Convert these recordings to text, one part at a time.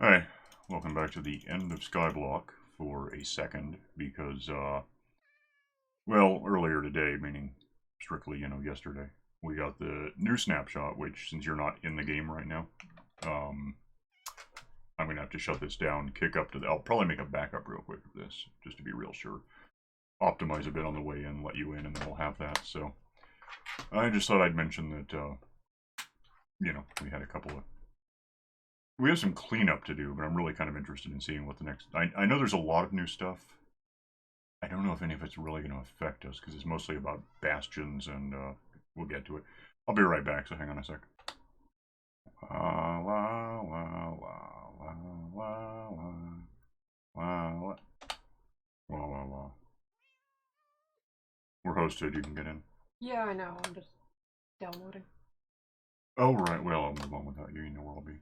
Hi, welcome back to the end of Skyblock for a second because, well, earlier today, meaning strictly, yesterday, we got the new snapshot, which, since you're not in the game right now, I'm going to have to shut this down, kick up to the... I'll probably make a backup real quick of this, just to be real sure. Optimize a bit on the way in, let you in, and then we'll have that, so... I just thought I'd mention that, we had a couple of... We have some cleanup to do, but I'm really kind of interested in seeing what the next... I know there's a lot of new stuff. I don't know if any of it's really going to affect us, because it's mostly about bastions, and we'll get to it. I'll be right back, so hang on a sec. La la la la la la la la la. We're hosted, you can get in. Yeah, I know, I'm just downloading. Oh, right, well, I'll move on without you, you know where I'll be.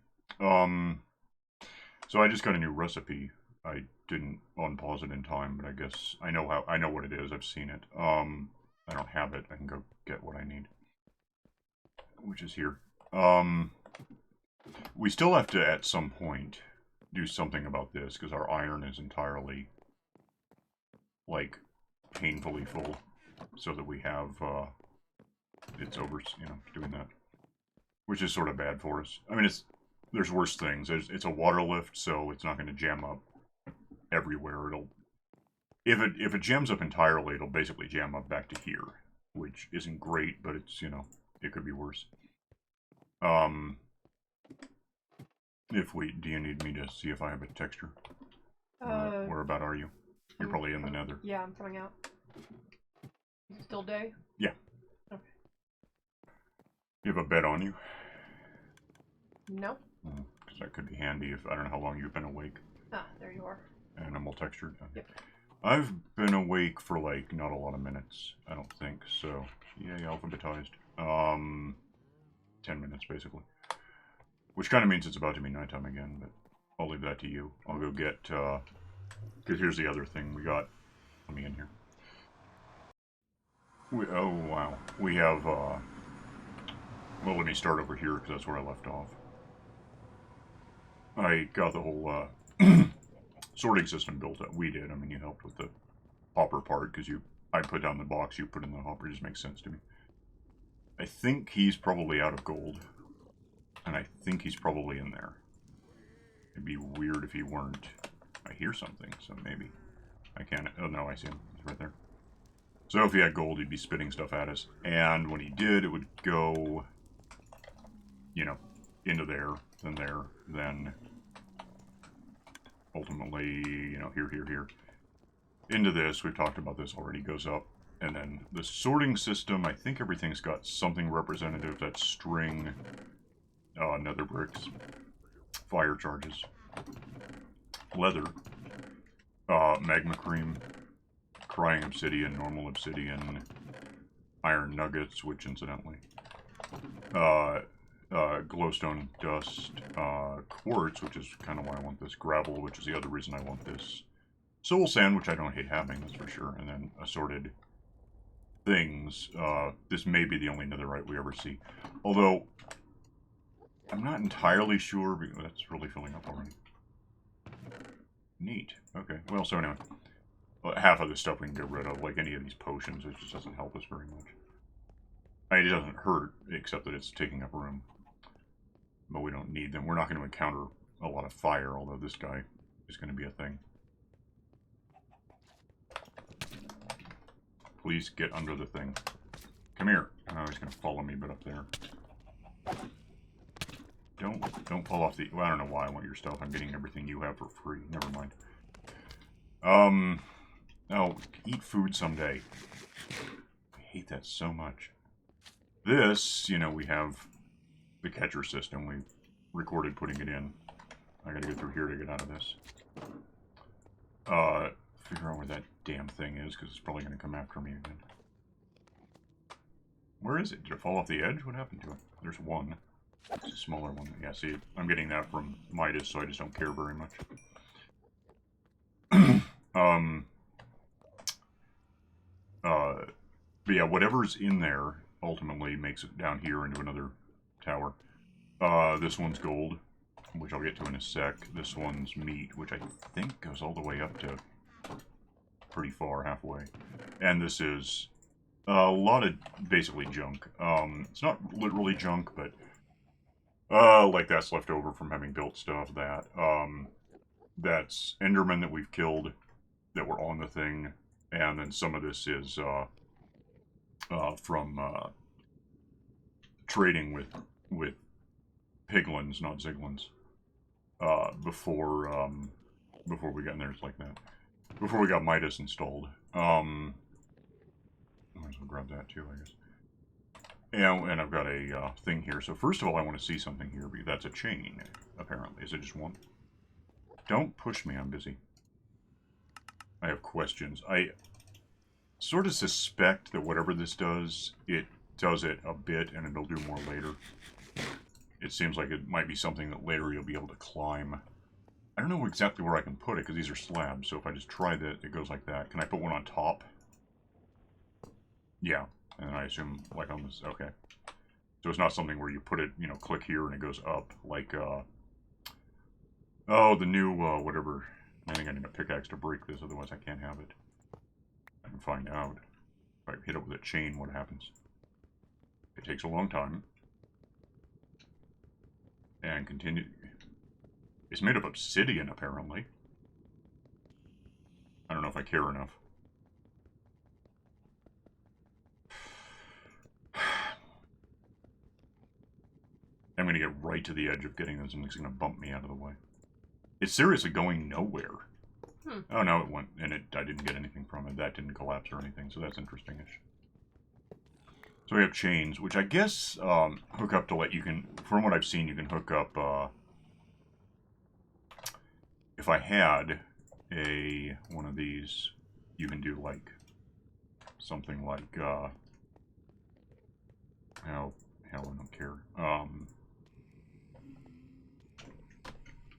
So I just got a new recipe. I didn't unpause it in time, but I guess I know what it is. I've seen it. I don't have it. I can go get what I need, which is here. We still have to, at some point, do something about this, because our iron is entirely, like, painfully full, so that we have, it's over, doing that. Which is sort of bad for us. I mean, there's worse things. It's a water lift, so it's not going to jam up everywhere. If it jams up entirely, it'll basically jam up back to here, which isn't great, but it's, it could be worse. Do you need me to see if I have a texture? Where about are you? You're probably in the nether. Yeah, I'm coming out. Is it still day? Yeah. Okay. You have a bed on you? No. Because that could be handy if I don't know how long you've been awake. Ah, there you are. Animal textured. Yep. I've been awake for like not a lot of minutes, I don't think, so yay, alphabetized. 10 minutes basically. Which kind of means it's about to be nighttime again, but I'll leave that to you. I'll go get, because here's the other thing we got. Let me in here. Oh wow. We have, well, let me start over here because that's where I left off. I got the whole, sorting system built up. We did. I mean, you helped with the hopper part because I put down the box, you put in the hopper. It just makes sense to me. I think he's probably out of gold, and I think he's probably in there. It'd be weird if he weren't. I hear something, so maybe. I can't. Oh no, I see him. He's right there. So if he had gold, he'd be spitting stuff at us, and when he did, it would go, into there, then ultimately, here. Into this, we've talked about this already, goes up. And then the sorting system, I think everything's got something representative. That's string, nether bricks, fire charges, leather, magma cream, crying obsidian, normal obsidian, iron nuggets, which incidentally, glowstone dust, quartz, which is kind of why I want this, gravel, which is the other reason I want this, soul sand, which I don't hate having, that's for sure, and then assorted things. This may be the only netherite we ever see, although I'm not entirely sure, because that's really filling up already. Neat. Okay, well, so anyway, half of this stuff we can get rid of, like any of these potions. It just doesn't help us very much. It doesn't hurt, except that it's taking up room. But we don't need them. We're not going to encounter a lot of fire, although this guy is going to be a thing. Please get under the thing. Come here. Oh, he's going to follow me, but up there. Don't fall off the... Well, I don't know why I want your stuff. I'm getting everything you have for free. Never mind. Oh, eat food someday. I hate that so much. This, we have the catcher system. We recorded putting it in. I gotta go through here to get out of this. Figure out where that damn thing is, because it's probably gonna come after me again. Where is it? Did it fall off the edge? What happened to it? There's one. It's a smaller one. Yeah, see, I'm getting that from Midas, so I just don't care very much. But yeah, whatever's in there ultimately makes it down here into another tower. This one's gold, which I'll get to in a sec. This one's meat, which I think goes all the way up to pretty far, halfway. And this is a lot of basically junk. It's not literally junk, but like that's left over from having built stuff. That's Endermen that we've killed that were on the thing, and then some of this is from trading with piglins, not ziglins, before we got in there, like that. Before we got Midas installed. I might as well grab that too, I guess. And I've got a thing here. So first of all, I want to see something here, because that's a chain, apparently. Is it just one? Don't push me, I'm busy. I have questions. I sort of suspect that whatever this does, it does it a bit, and it'll do more later. It seems like it might be something that later you'll be able to climb. I don't know exactly where I can put it, because these are slabs, so if I just try that, it goes like that. Can I put one on top? Yeah, and I assume, like on this, okay. So it's not something where you put it, you know, click here and it goes up, like, oh, the new, whatever. I think I need a pickaxe to break this, otherwise I can't have it. I can find out. If I hit it with a chain, what happens? It takes a long time. And continue. It's made of obsidian, apparently. I don't know if I care enough. I'm going to get right to the edge of getting this, and it's going to bump me out of the way. It's seriously going nowhere. Oh, no, it went, and I didn't get anything from it. That didn't collapse or anything, so that's interesting-ish. So we have chains, which I guess hook up to let you can, from what I've seen, you can hook up, if I had one of these, you can do like, something like, hell, I don't care.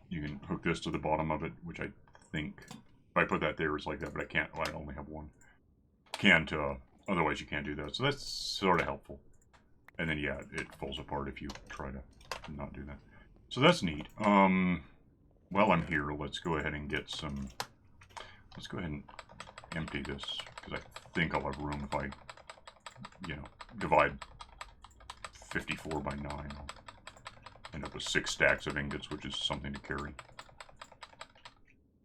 You can hook this to the bottom of it, which I think, if I put that there, it's like that, but I can't, well, I only have one. Can't, otherwise you can't do that, so that's sort of helpful. And then, yeah, it falls apart if you try to not do that. So that's neat. While I'm here, let's go ahead and get some, let's go ahead and empty this, because I think I'll have room if I, you know, divide 54 by 9. I'll end up with 6 stacks of ingots, which is something to carry.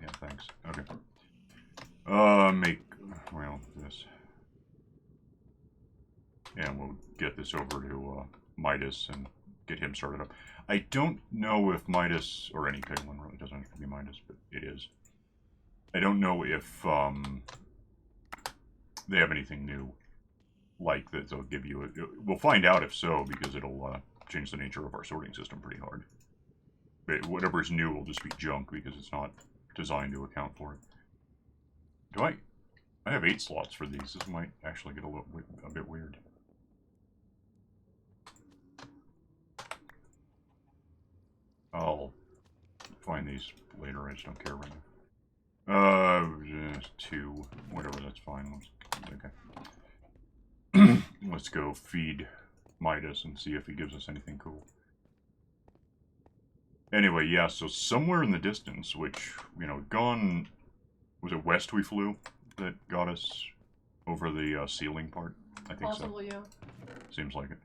Yeah, thanks. Okay. Well, this. And we'll get this over to Midas and get him started up. I don't know if Midas, or any piglin really doesn't have to be Midas, but it is. I don't know if they have anything new like that they'll give you. We'll find out if so, because it'll change the nature of our sorting system pretty hard. But whatever's new will just be junk, because it's not designed to account for it. I have 8 slots for these. This might actually get a bit weird. I'll find these later. I just don't care right now. 2, whatever. That's fine. Okay. Let's go feed Midas and see if he gives us anything cool. Anyway, yeah. So somewhere in the distance, which, you know, gone. Was it west we flew that got us over the ceiling part? I think Possibly, so. Yeah. Seems like it.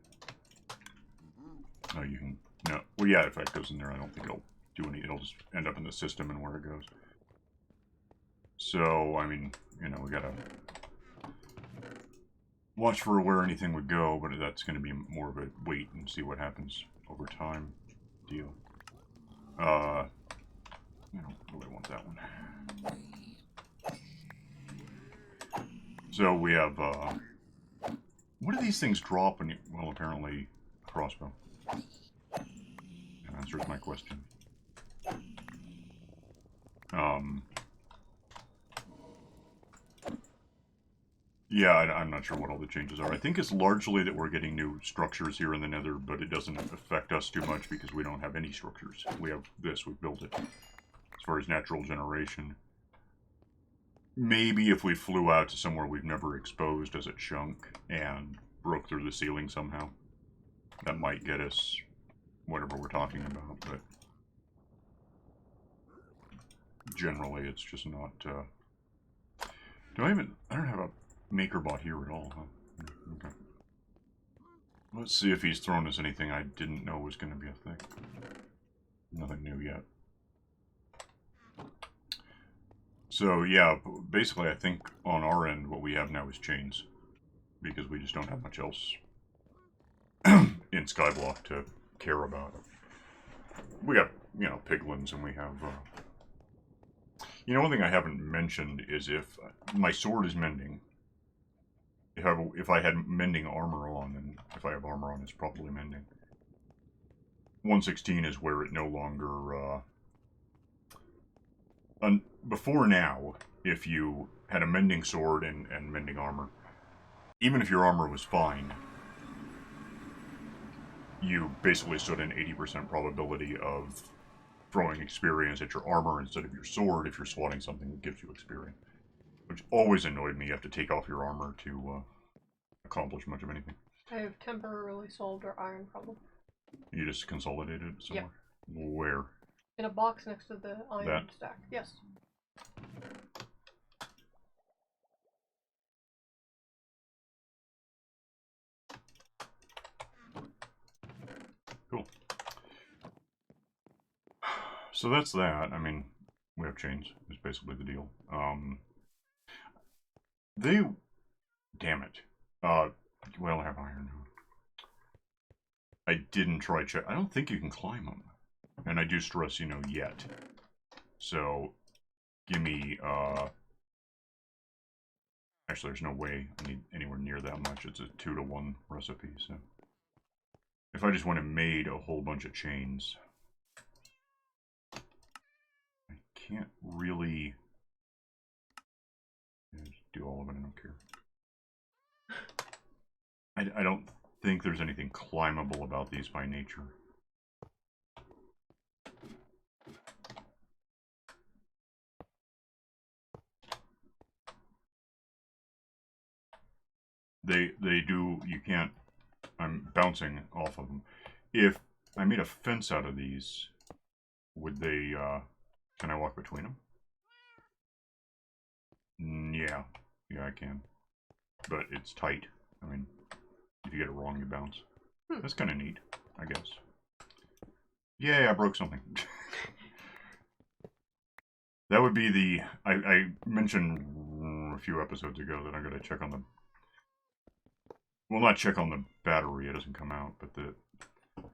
No, you can. No. Well, yeah, if that goes in there, I don't think it'll do any. It'll just end up in the system and where it goes. So, I mean, you know, we gotta watch for where anything would go, but that's going to be more of a wait and see what happens over time deal. I don't really want that one. So we have, what do these things drop when you, well, apparently, crossbow. That answers my question. Yeah, I'm not sure what all the changes are. I think it's largely that we're getting new structures here in the Nether, but it doesn't affect us too much because we don't have any structures. We have this, we've built it. As far as natural generation. Maybe if we flew out to somewhere we've never exposed as a chunk and broke through the ceiling somehow, that might get us whatever we're talking about, but generally. It's just not. I don't have a MakerBot here at all, huh? Okay. Let's see if he's thrown us anything I didn't know was going to be a thing. Nothing new yet. So yeah, basically I think on our end what we have now is chains. Because we just don't have much else in Skyblock to care about. We got, you know, piglins, and we have... You know, one thing I haven't mentioned is if my sword is mending, if I had mending armor on, and if I have armor on, it's probably mending. 116 is where it no longer... before now, if you had a mending sword and mending armor, even if your armor was fine, you basically stood an 80% probability of throwing experience at your armor instead of your sword if you're swatting something that gives you experience. Which always annoyed me. You have to take off your armor to accomplish much of anything. I have temporarily solved our iron problem. You just consolidated it somewhere? Yeah. Where? In a box next to the iron stack. Yes. Cool. So that's that. I mean, we have chains. Is basically the deal. Damn it. Well, I have iron now. I didn't try check. I don't think you can climb them. And I do stress, you know, yet. So, give me, actually, there's no way I need anywhere near that much. It's a 2-to-1 recipe, so. If I just went and made a whole bunch of chains, I can't really just do all of it. I don't care. I don't think there's anything climbable about these by nature. They do, you can't, I'm bouncing off of them. If I made a fence out of these, would they, can I walk between them? Yeah, I can. But it's tight. I mean, if you get it wrong, you bounce. That's kind of neat, I guess. Yay, I broke something. That would be the... I mentioned a few episodes ago that I'm going to check on the... Well, not check on the battery, it doesn't come out, but the...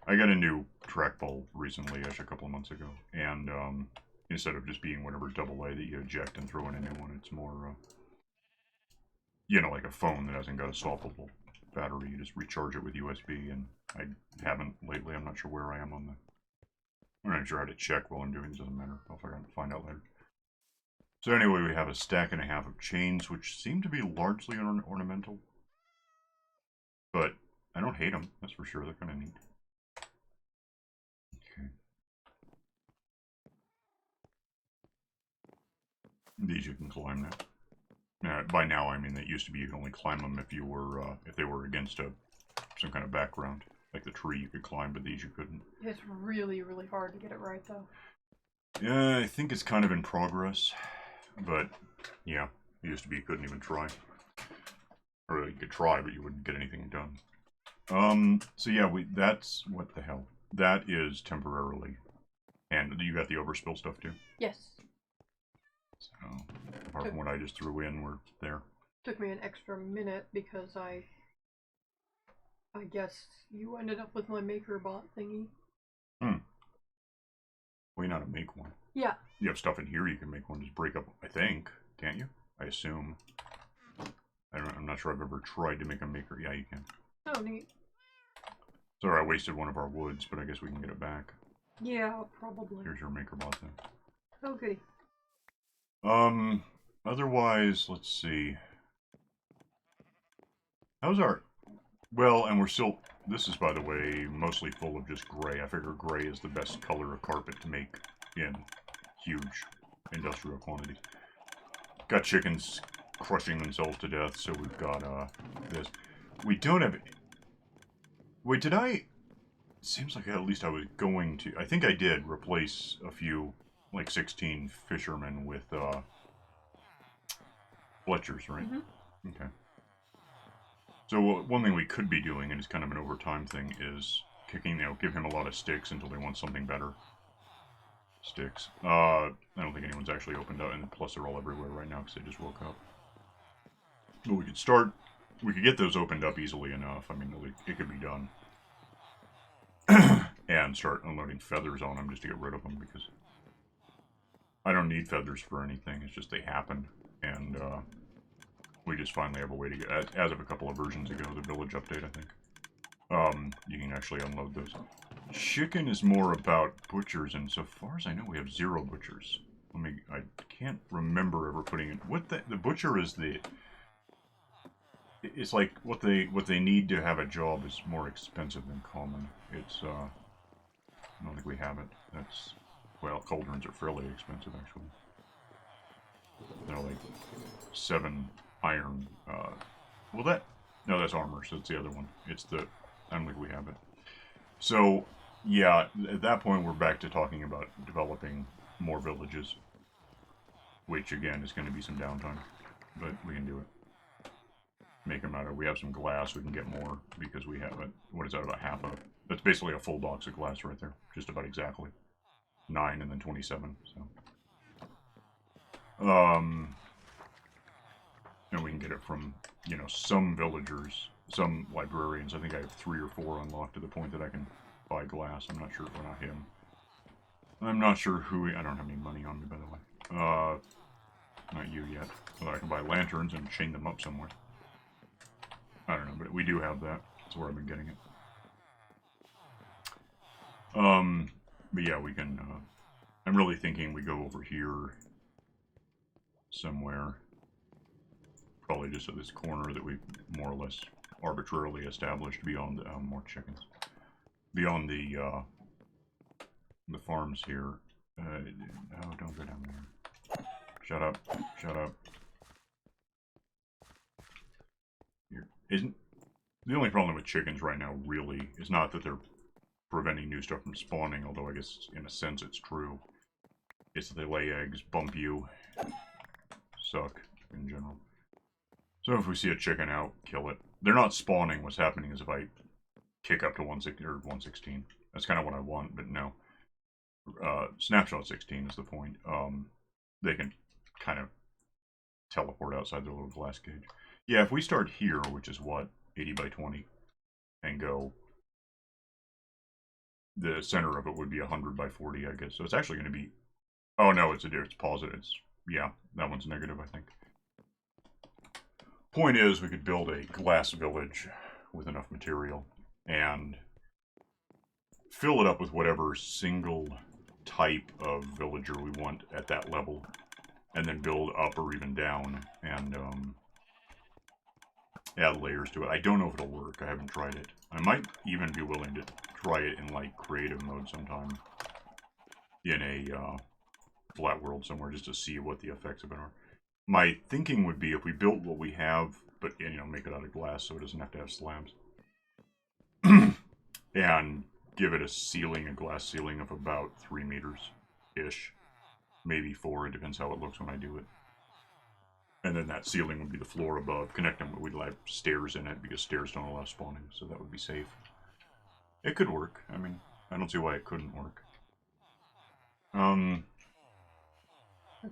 I got a new trackball recently, actually a couple of months ago, and instead of just being whatever AA that you eject and throw in a new one, it's more, you know, like a phone that hasn't got a swappable battery. You just recharge it with USB, and I haven't lately. I'm not sure where I am on the... I'm not sure how to check while I'm doing it. Doesn't matter. I'll find out later. So anyway, we have a stack and a half of chains, which seem to be largely ornamental. But I don't hate them, that's for sure. They're kind of neat. Okay. These you can climb now. By now, I mean that used to be you could only climb them if you were if they were against some kind of background, like the tree you could climb, but these you couldn't. It's really, really hard to get it right, though. Yeah, I think it's kind of in progress, but yeah, it used to be you couldn't even try, or you could try, but you wouldn't get anything done. So yeah, that's what the hell. That is temporarily, and you got the overspill stuff too. Yes. So, apart from what I just threw in, we're there. Took me an extra minute because I guess you ended up with my MakerBot thingy. Well, you know how to make one. Yeah. You have stuff in here you can make one. Just break up, I think. Can't you? I assume. I'm not sure I've ever tried to make a maker. Yeah, you can. Oh, neat. Sorry, I wasted one of our woods, but I guess we can get it back. Yeah, probably. Here's your MakerBot then. Oh, goody. Otherwise, let's see. How's our... Well, and we're still... This is, by the way, mostly full of just gray. I figure gray is the best color of carpet to make in huge industrial quantities. Got chickens crushing themselves to death, so we've got, this. We don't have... Wait, did I... Seems like at least I was going to... I think I did replace a few like 16 fishermen with Fletchers, right? Mm-hmm. Okay. So one thing we could be doing, and it's kind of an overtime thing, is kicking, give him a lot of sticks until they want something better. Sticks. I don't think anyone's actually opened up, and plus they're all everywhere right now because they just woke up. But we could start, we could get those opened up easily enough. I mean, it could be done. And start unloading feathers on them just to get rid of them, because I don't need feathers for anything, it's just they happen. And we just finally have a way to get, as of a couple of versions ago, the village update, I think. You can actually unload those. Chicken is more about butchers, and so far as I know, we have 0 butchers. I can't remember ever putting in, what the butcher is it's like what they need to have a job is more expensive than common. It's, I don't think we have it. That's, well, cauldrons are fairly expensive, actually. They're like 7 iron, well that, no, that's armor, so it's the other one. It's the, I don't think we have it. So, yeah, at that point we're back to talking about developing more villages. Which, again, is going to be some downtime. But we can do it. Make them out of, we have some glass, we can get more, because we have it. What is that, about half of? That's basically a full box of glass right there. Just about exactly. 9 and then 27, so. And we can get it from, some villagers, some librarians. I think I have 3 or 4 unlocked to the point that I can buy glass. I'm not sure, well, not him. I'm not sure who, I don't have any money on me, by the way. Not you yet. Although I can buy lanterns and chain them up somewhere. I don't know, but we do have that. That's where I've been getting it. But yeah, we can, I'm really thinking we go over here somewhere. Probably just at this corner that we've more or less arbitrarily established beyond, more chickens. Beyond the farms here. No, don't go down there. Shut up. Shut up. Here. Isn't... The only problem with chickens right now, really, is not that they're preventing new stuff from spawning, although I guess, in a sense, it's true. It's that they lay eggs, bump you, suck, in general. So if we see a chicken out, kill it. They're not spawning. What's happening is if I kick up to 116, that's kind of what I want, but no. Snapshot 16 is the point. They can kind of teleport outside their little glass cage. Yeah, if we start here, which is what, 80 by 20, and go, the center of it would be 100 by 40, I guess. So it's actually going to be, oh no, it's positive. It's, yeah, that one's negative, I think. Point is, we could build a glass village with enough material and fill it up with whatever single type of villager we want at that level, and then build up or even down, and add layers to it. I don't know if it'll work. I haven't tried it. I might even be willing to try it in, like, creative mode sometime. In a flat world somewhere, just to see what the effects of it are. My thinking would be if we built what we have, but, make it out of glass so it doesn't have to have slabs. And give it a ceiling, a glass ceiling of about 3 meters-ish. Maybe 4, it depends how it looks when I do it. And then that ceiling would be the floor above. Connect them, we'd have stairs in it, because stairs don't allow spawning, so that would be safe. It could work. I mean, I don't see why it couldn't work. I've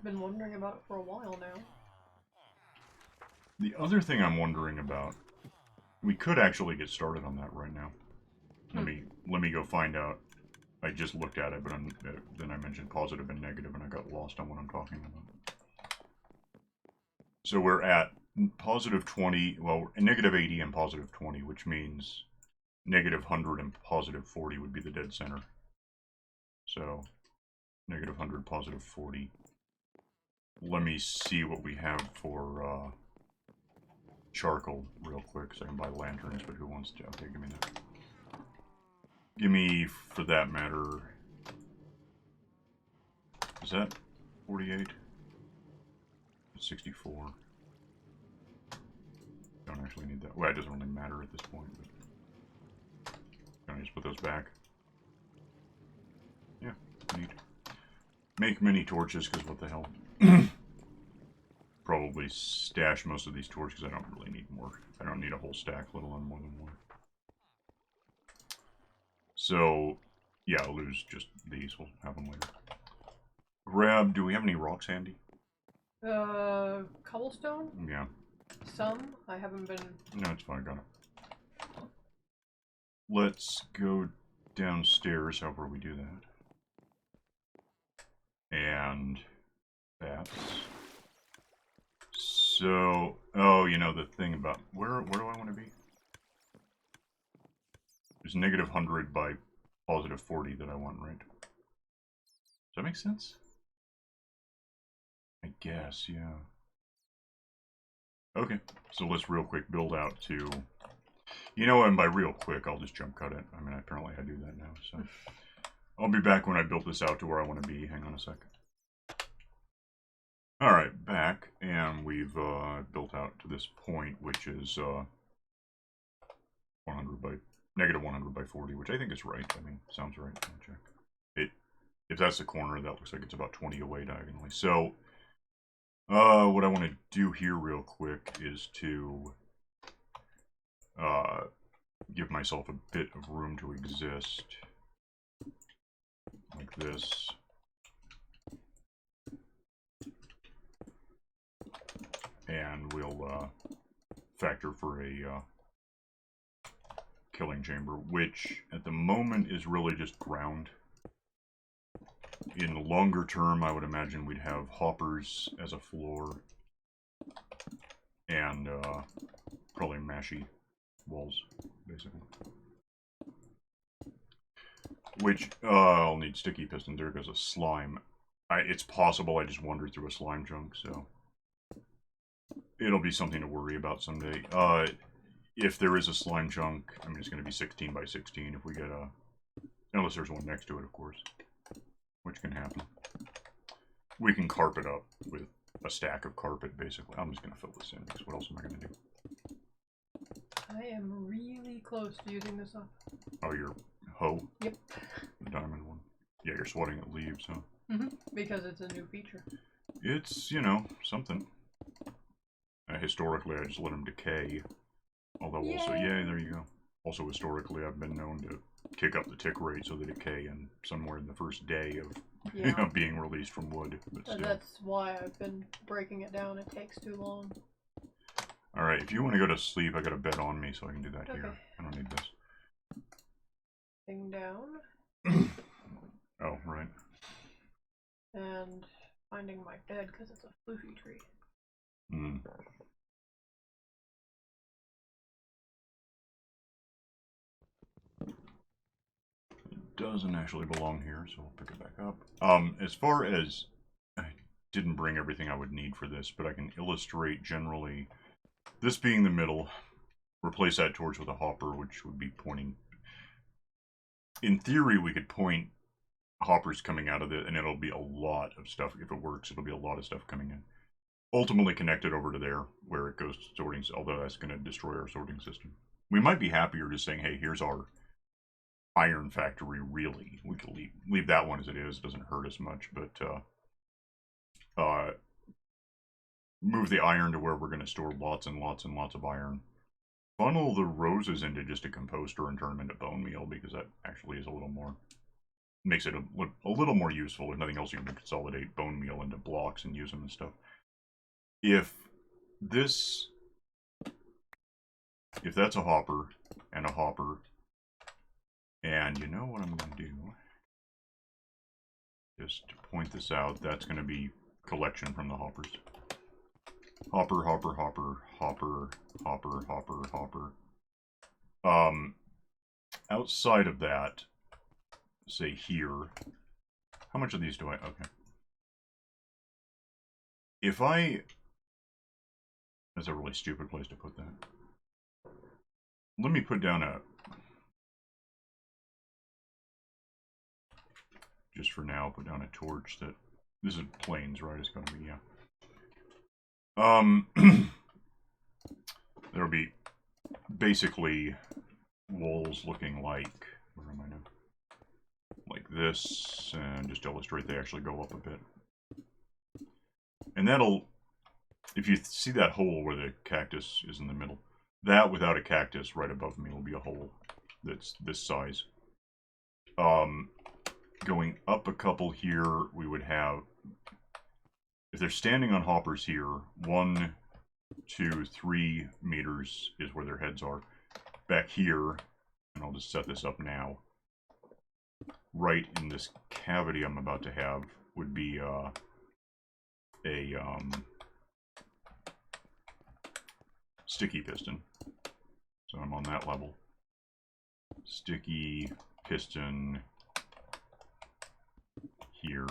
been wondering about it for a while now. The other thing I'm wondering about, we could actually get started on that right now. Let me go find out. I just looked at it, but then I mentioned positive and negative, and I got lost on what I'm talking about. So we're at positive 20, well, negative 80 and positive 20, which means negative 100 and positive 40 would be the dead center. So, negative 100, positive 40. Let me see what we have for charcoal real quick, so I can buy lanterns, but who wants to? Okay, give me that. Give me, for that matter, is that 48? 64. Don't actually need that. Well, it doesn't really matter at this point, but can I just put those back? Yeah, neat. make mini torches, because what the hell. Probably stash most of these torches, because I don't really need more. I don't need a whole stack, let alone more than one. So, yeah, I'll lose just these. We'll have them later. Grab, do we have any rocks handy? Cobblestone? Yeah. Some. I haven't been... No, it's fine, I got it. Let's go downstairs, however we do that. And that's... So, oh, you know, the thing about... Where do I want to be? There's negative 100 by positive 40 that I want, right? Does that make sense? I guess, yeah. Okay, so let's real quick build out to... You know, and by real quick, I'll just jump cut it. I mean, apparently I do that now, so... I'll be back when I built this out to where I want to be. Hang on a sec. Alright, back, and we've built out to this point, which is 100 by... Negative 100 by 40, which I think is right. I mean, sounds right. I'll check. If that's the corner, that looks like it's about 20 away diagonally. So, what I want to do here real quick is to give myself a bit of room to exist. Like this. And we'll factor for a killing chamber, which at the moment is really just ground. In the longer term, I would imagine we'd have hoppers as a floor. And probably mashy walls, basically. Which, I'll need sticky pistons. There goes a slime. It's possible I just wandered through a slime chunk, so... It'll be something to worry about someday. If there is a slime chunk, I mean, it's going to be 16 by 16 if we get a... Unless there's one next to it, of course. Which can happen. We can carpet up with a stack of carpet, basically. I'm just going to fill this in, because what else am I going to do? I am really close to using this up. Oh, your hoe? Yep. The diamond one. Yeah, you're sweating at leaves, huh? Mm-hmm. Because it's a new feature. It's, you know, something. Historically, I just let them decay. Although also, yeah, there you go. Also, historically, I've been known to kick up the tick rate so they decay in somewhere in the first day of you know, being released from wood. But still. That's why I've been breaking it down. It takes too long. Alright, if you want to go to sleep, I got a bed on me, so I can do that Okay. here. I don't need this. Thing down. Oh, right. And finding my bed because it's a floofy tree. Hmm. It doesn't actually belong here, so we'll pick it back up. As far as... I didn't bring everything I would need for this, but I can illustrate generally... This being the middle, replace that torch with a hopper, which would be pointing... In theory, we could point hoppers coming out of it, and it'll be a lot of stuff. If it works, it'll be a lot of stuff coming in. Ultimately connected over to there, where it goes to sorting, although that's going to destroy our sorting system. We might be happier just saying, hey, here's our iron factory, really. We could leave that one as it is. It doesn't hurt us much, but move the iron to where we're going to store lots and lots and lots of iron. Funnel the roses into just a composter and turn them into bone meal, because that actually is a little more... Makes it a little more useful. If nothing else, you can consolidate bone meal into blocks and use them and stuff. If that's a hopper, and a hopper, and you know what I'm going to do? Just to point this out, that's going to be collection from the hoppers. Hopper, hopper, hopper, hopper, hopper, hopper, hopper. Outside of that, say here, how much of these do I, okay. If I, that's a really stupid place to put that. Let me put down a, just for now, put down a torch that, this is plains, right? It's gonna be, yeah. There'll be basically walls looking like, where am I now? like this, and just illustrate they actually go up a bit. And that'll, if you see that hole where the cactus is in the middle, that without a cactus right above me will be a hole that's this size. Going up a couple here, we would have, if they're standing on hoppers here, 1, 2, 3 meters is where their heads are. Back here, and I'll just set this up now, right in this cavity I'm about to have would be a sticky piston. So I'm on that level. Sticky piston here.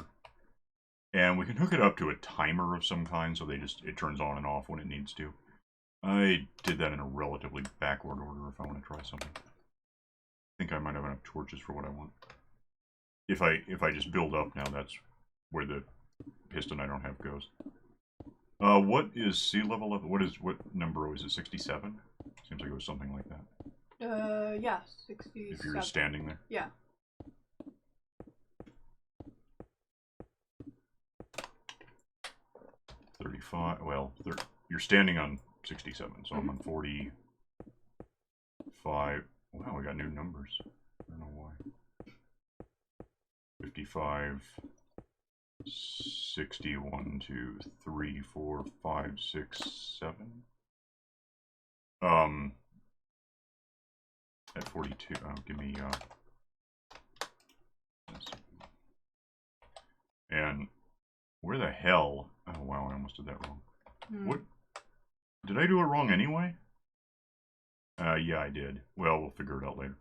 And we can hook it up to a timer of some kind, so it turns on and off when it needs to. I did that in a relatively backward order if I want to try something. I think I might have enough torches for what I want. If I just build up now, that's where the piston I don't have goes. What is sea level? What number is it? 67? Seems like it was something like that. Yeah, 67. If you're just standing there. Yeah. 35. Well, you're standing on 67, so I'm on 45. Wow, we got new numbers. I don't know why. 55, 60, 1, 2, 3, 4, 5, 6, 7. At 42, give me, and where the hell? Oh wow, I almost did that wrong. What? Did I do it wrong anyway? Yeah, I did. Well, we'll figure it out later.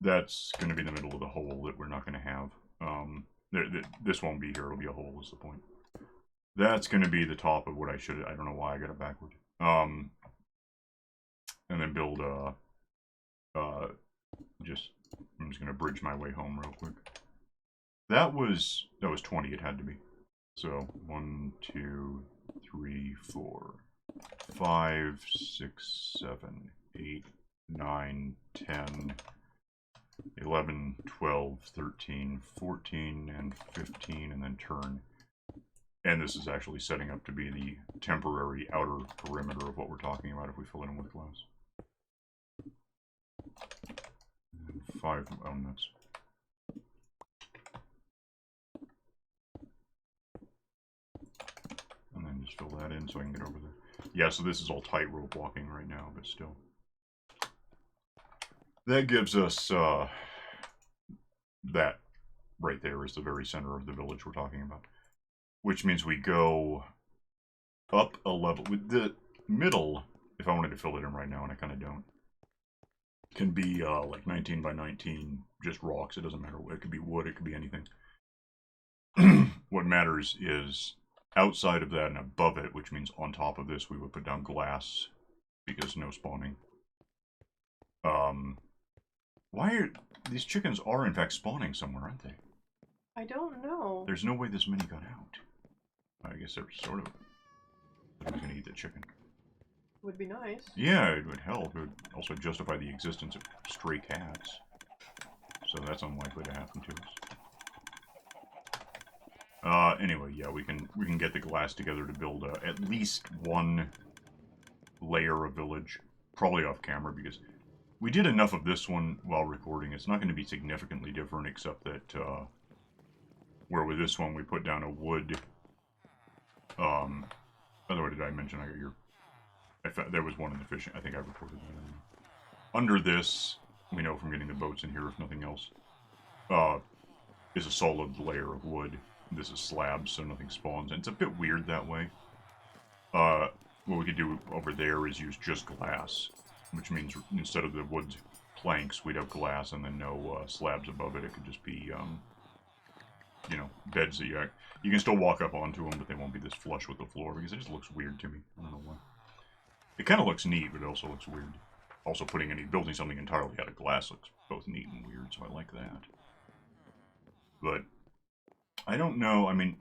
That's going to be the middle of the hole that we're not going to have. This won't be here. It'll be a hole, is the point. That's going to be the top of what I should. I don't know why I got it backward. And then build I'm just going to bridge my way home real quick. That was 20. It had to be. So 1, 2, 3, 4, 5, 6, 7, 8, 9, 10, 11, 12, 13, 14, and 15, and then turn. And this is actually setting up to be the temporary outer perimeter of what we're talking about if we fill it in with glass. And 5 nuts. And then just fill that in so I can get over there. Yeah, so this is all tightrope walking right now, but still. That gives us, that right there is the very center of the village we're talking about. Which means we go up a level. With the middle, if I wanted to fill it in right now, and I kind of don't, can be like 19 by 19, just rocks. It doesn't matter. It could be wood, it could be anything. What matters is outside of that and above it, which means on top of this we would put down glass, because no spawning. Why are these chickens are in fact spawning somewhere, aren't they? I don't know. There's no way this many got out. I guess they're sort of. I was gonna eat the chicken. Would be nice. Yeah, it would help. It would also justify the existence of stray cats. So that's unlikely to happen to us. Anyway, yeah, we can get the glass together to build at least one layer of village. Probably off camera because we did enough of this one while recording. It's not going to be significantly different except that where with this one we put down a wood. By the way, did I mention I got your? There was one in the fishing. I think I reported that. Under this, we know from getting the boats in here, if nothing else, is a solid layer of wood. This is slabs, so nothing spawns. And it's a bit weird that way. What we could do over there is use just glass, which means instead of the wood planks, we'd have glass and then no slabs above it. It could just be, you know, beds that you can still walk up onto them, but they won't be this flush with the floor because it just looks weird to me. I don't know why. It kind of looks neat, but it also looks weird. Also, building something entirely out of glass looks both neat and weird, so I like that. But I don't know. I mean,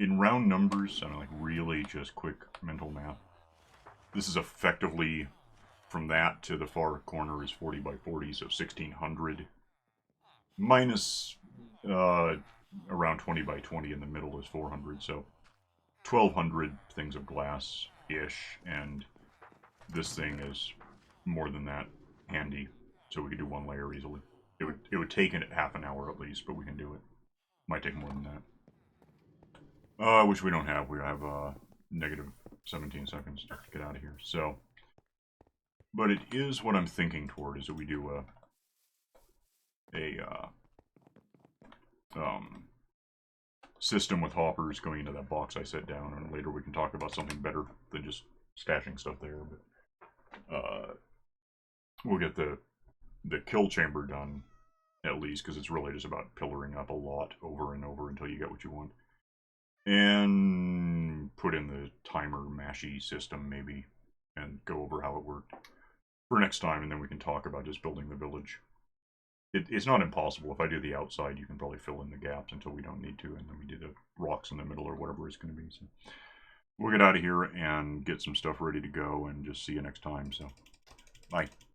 in round numbers, I mean, like really just quick mental math. This is effectively from that to the far corner is 40 by 40, so 1600 minus around 20 by 20 in the middle is 400, so 1200 things of glass-ish, and this thing is more than that handy, so we could do one layer easily. It would take it half an hour at least, but we can do it. Might take more than that. Which we don't have. We have negative 17 seconds to get out of here. So, but it is what I'm thinking toward, is that we do a system with hoppers going into that box I set down, and later we can talk about something better than just stashing stuff there. But we'll get the kill chamber done at least, because it's really just about pillaring up a lot over and over until you get what you want. And put in the timer mashy system maybe, and go over how it worked for next time, and then we can talk about just building the village. It's not impossible. If I do the outside, you can probably fill in the gaps until we don't need to, and then we do the rocks in the middle or whatever it's going to be. So we'll get out of here and get some stuff ready to go, and just see you next time. So bye.